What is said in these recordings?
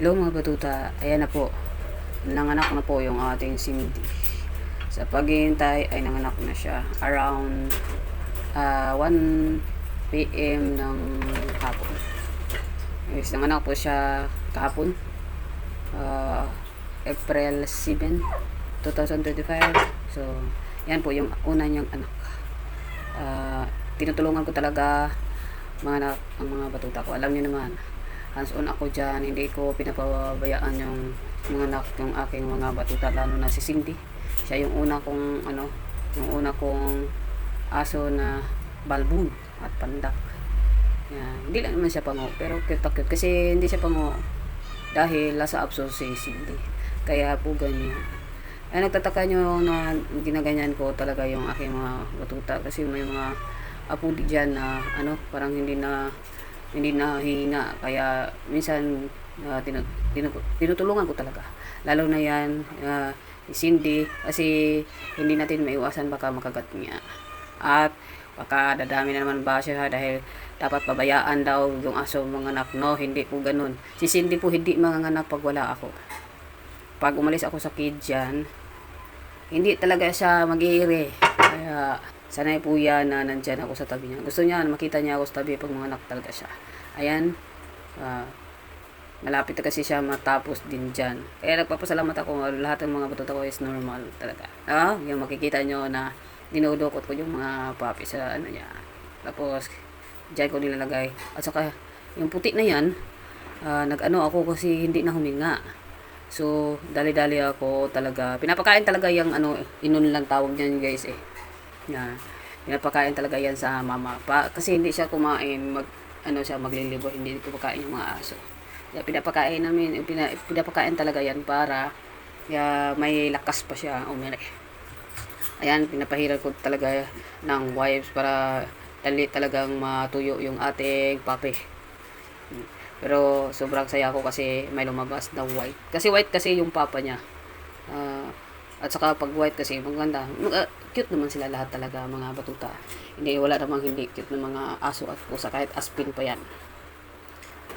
Hello mga batuta, ayan na po. Nanganak na po yung ating Cindy. Sa paghihintay ay nanganak na siya around 1 p.m. ng hapon. Yes, nanganak po siya kahapon. April 7, 2025. So, yan po yung una niyang anak. Tinutulungan ko talaga ang mga batuta ko. Alam niyo naman, hands-on ako dyan, hindi ko pinapabayaan yung yung aking mga batuta, lalo na si Cindy. Siya yung una kong aso na balbon at pandak. Yan. Hindi lang naman siya pango, pero cute kasi hindi siya pango dahil nasa abso si Cindy. Kaya po ganyan. Ay, nagtataka nyo na ginaganyan ko talaga yung aking mga batuta kasi may mga apo dyan na parang hindi na hihina, kaya minsan tinutulungan ko talaga, lalo na yan Cindy, kasi hindi natin maiwasan baka makagat niya at baka dadami na naman ba siya dahil dapat pabayaan daw yung aso manganak. No, hindi po ganun. Si Cindy po hindi manganganak pag wala ako. Pag umalis ako sa kid dyan, hindi talaga siya mag-iire. Kaya sanay po yan na nandyan ako sa tabi niya. Gusto niya makita niya ako sa tabi pag manganak talaga siya. Ayan, malapit na kasi siya matapos din dyan. Kaya nagpapasalamat ako, lahat ng mga batuta ko is normal talaga. Yung makikita nyo na dinudukot ko yung mga puppy sa niya. Tapos dyan ko nilalagay. At saka yung puti na yan, ako kasi hindi na huminga. So dali-dali ako talaga. Pinapakain talaga yung inon lang tawag niyan guys Yan. Pinapakain talaga yan sa mama. Kasi hindi siya kumain, maglilibo, hindi ko pakain yung mga aso. Kaya pinapakain talaga yan para may lakas pa siya umiri. Ayan, pinapahiran ko talaga ng wipes para dali talagang matuyo yung ating puppy. Pero sobrang saya ko kasi may lumabas na white. Kasi white kasi yung papa niya. At saka pag white kasi maganda. Cute naman sila lahat talaga mga batuta. Wala namang hindi cute na mga aso at pusa, kahit aspin pa yan.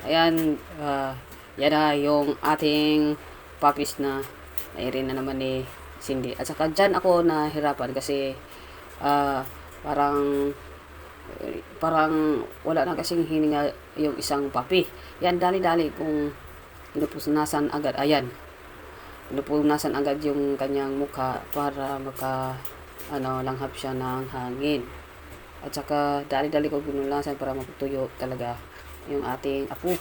Ayan, yan na yung ating puppies na nairin na naman ni Cindy. At saka dyan ako nahirapan kasi parang wala na kasing hininga yung isang puppy. Yan, dali-dali kung pinupunasan agad. Ayan, pinupunasan agad yung kanyang mukha para langhap siya ng hangin. At saka dali-dali ko pinunasan para matuyo talaga yung ating apo.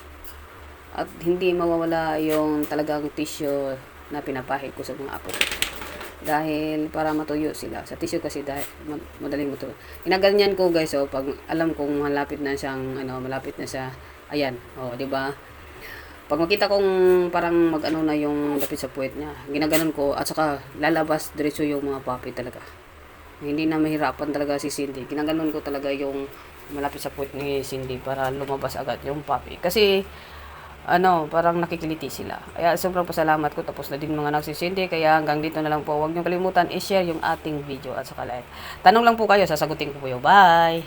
At hindi mawawala yung talagang tissue na pinapahid ko sa mga apo. Dahil para matuyo sila. Sa tissue kasi madaling matuyo. Ginaganyan ko guys, pag alam kong malapit na siya, ayan, di ba? Pag makita kong parang na yung lapit sa puwet niya, ginaganon ko at saka lalabas diretso yung mga puppy talaga. Hindi na mahirapan talaga si Cindy. Ginaganon ko talaga yung malapit sa puwet ni Cindy para lumabas agad yung puppy. Kasi parang nakikiliti sila. Kaya sobrang pasalamat ko, tapos na din mga nagsisindi. Kaya hanggang dito na lang po. Huwag niyo kalimutan i-share yung ating video at saka like. Tanong lang po kayo, sasagutin ko po. Bye!